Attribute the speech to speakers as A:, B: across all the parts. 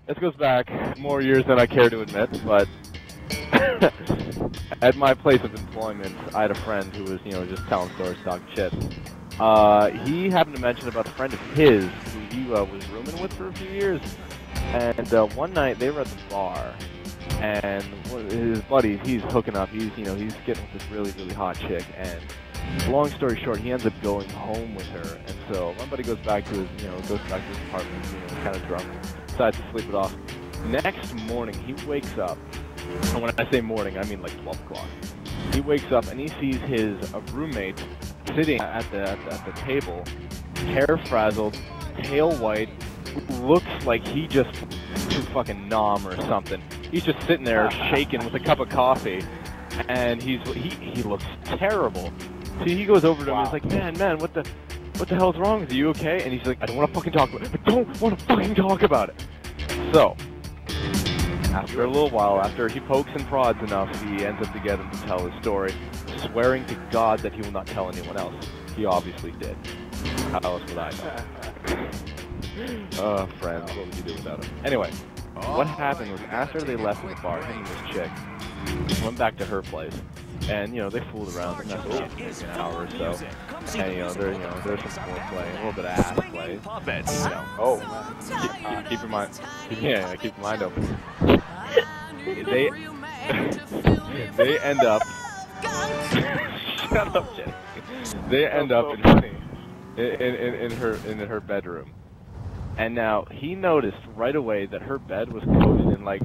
A: this goes back more years than I care to admit, but at my place of employment, I had a friend who was, just telling stories, talking shit. He happened to mention about a friend of his who he was rooming with for a few years, and one night they were at the bar, and one of his buddies, he's hooking up, he's getting with this really, really hot chick, and long story short, he ends up going home with her, and so my buddy goes back to his, apartment, kind of drunk, decides to sleep it off. Next morning, he wakes up, and when I say morning, I mean like 12 o'clock. He wakes up and he sees his roommate sitting at the table, hair frazzled, pale white, looks like he just threw fucking nom or something. He's just sitting there shaking with a cup of coffee, and he looks terrible. So he goes over to him and he's like, man, what the hell's wrong with you? You okay? And he's like, I don't want to fucking talk about it. I don't want to fucking talk about it. So, after a little while, after he pokes and prods enough, he ends up to get him to tell his story, swearing to God that he will not tell anyone else. He obviously did. How else would I know? Friends, what would you do without him? Anyway, what happened was after they left the bar, him and this chick went back to her place. And, they fooled around, they messed around for maybe an hour or so. And, there's some foreplay, a little bit of ass play. Keep your mind, keep your mind open. They end up, shut up, Jenny. They end up in her bedroom. And now, he noticed right away that her bed was coated in, like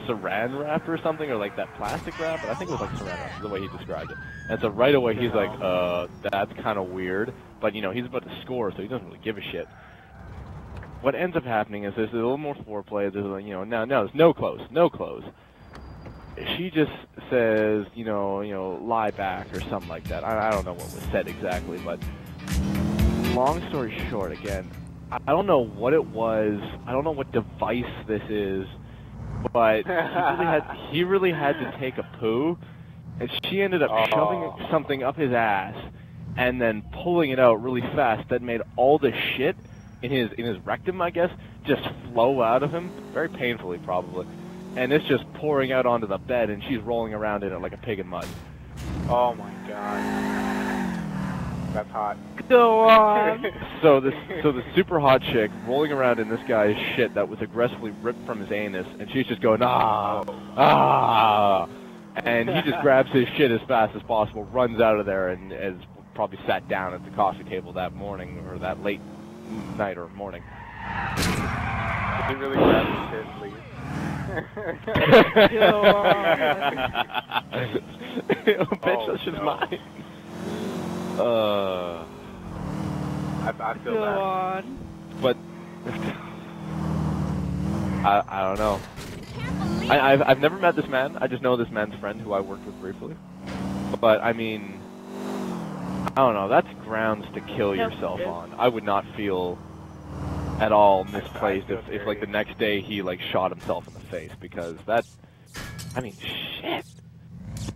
A: saran wrap or something, or like that plastic wrap, but I think it was like saran wrap, the way he described it. And so right away he's like, that's kind of weird, but he's about to score, so he doesn't really give a shit. What ends up happening is there's a little more foreplay, there's like, no, there's no clothes. She just says, lie back or something like that. I don't know what was said exactly, but long story short, again, I don't know what it was, I don't know what device this is, but he really had to take a poo, and she ended up shoving something up his ass and then pulling it out really fast. That made all the shit in his rectum, I guess, just flow out of him, very painfully probably, and it's just pouring out onto the bed, and she's rolling around in it like a pig in mud.
B: Oh my god. That's hot.
A: Go on. So the super hot chick rolling around in this guy's shit that was aggressively ripped from his anus, and she's just going, and he just grabs his shit as fast as possible, runs out of there, and has probably sat down at the coffee table that morning, or that late night or morning.
B: Did he really grab his shit, please?
A: Bitch, that shit's mine.
B: I feel bad.
A: But I don't know. I've never met this man. I just know this man's friend who I worked with briefly. But I mean, I don't know. That's grounds to kill yourself on. I would not feel at all misplaced if like the next day he like shot himself in the face, because that's, I mean, shit.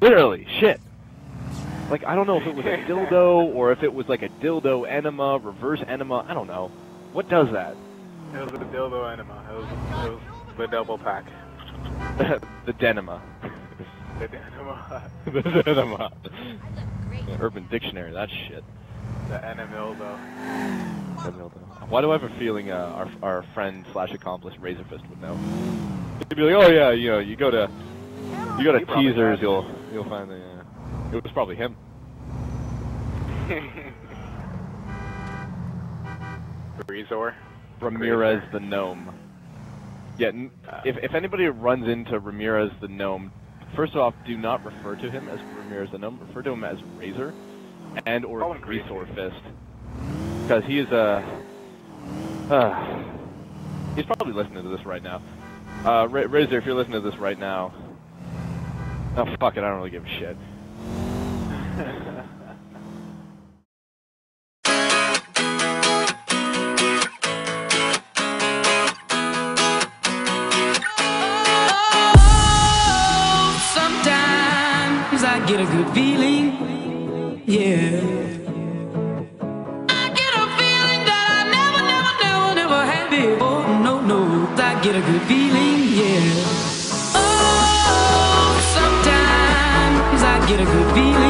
A: Literally shit. Like, I don't know if it was a dildo, or if it was like a dildo enema, reverse enema, I don't know. What does that?
B: It was a dildo enema. It was the double pack.
A: The denema.
B: The denema.
A: The denema. The Urban Dictionary, that shit.
B: The enamildo.
A: Why do I have a feeling our friend / accomplice Razorfist would know? He'd be like, oh yeah, you go to Teasers, you'll find the. It was probably him. Ramirez the Gnome. Yeah, if anybody runs into Ramirez the Gnome, first off, do not refer to him as Ramirez the Gnome. Refer to him as Razor and or Resorfist. Because he is he's probably listening to this right now. Razor, if you're listening to this right now... Oh, fuck it, I don't really give a shit.
C: Sometimes I get a good feeling, yeah. I get a feeling that I never had before. No, I get a good feeling, yeah. Oh, sometimes I get a good feeling.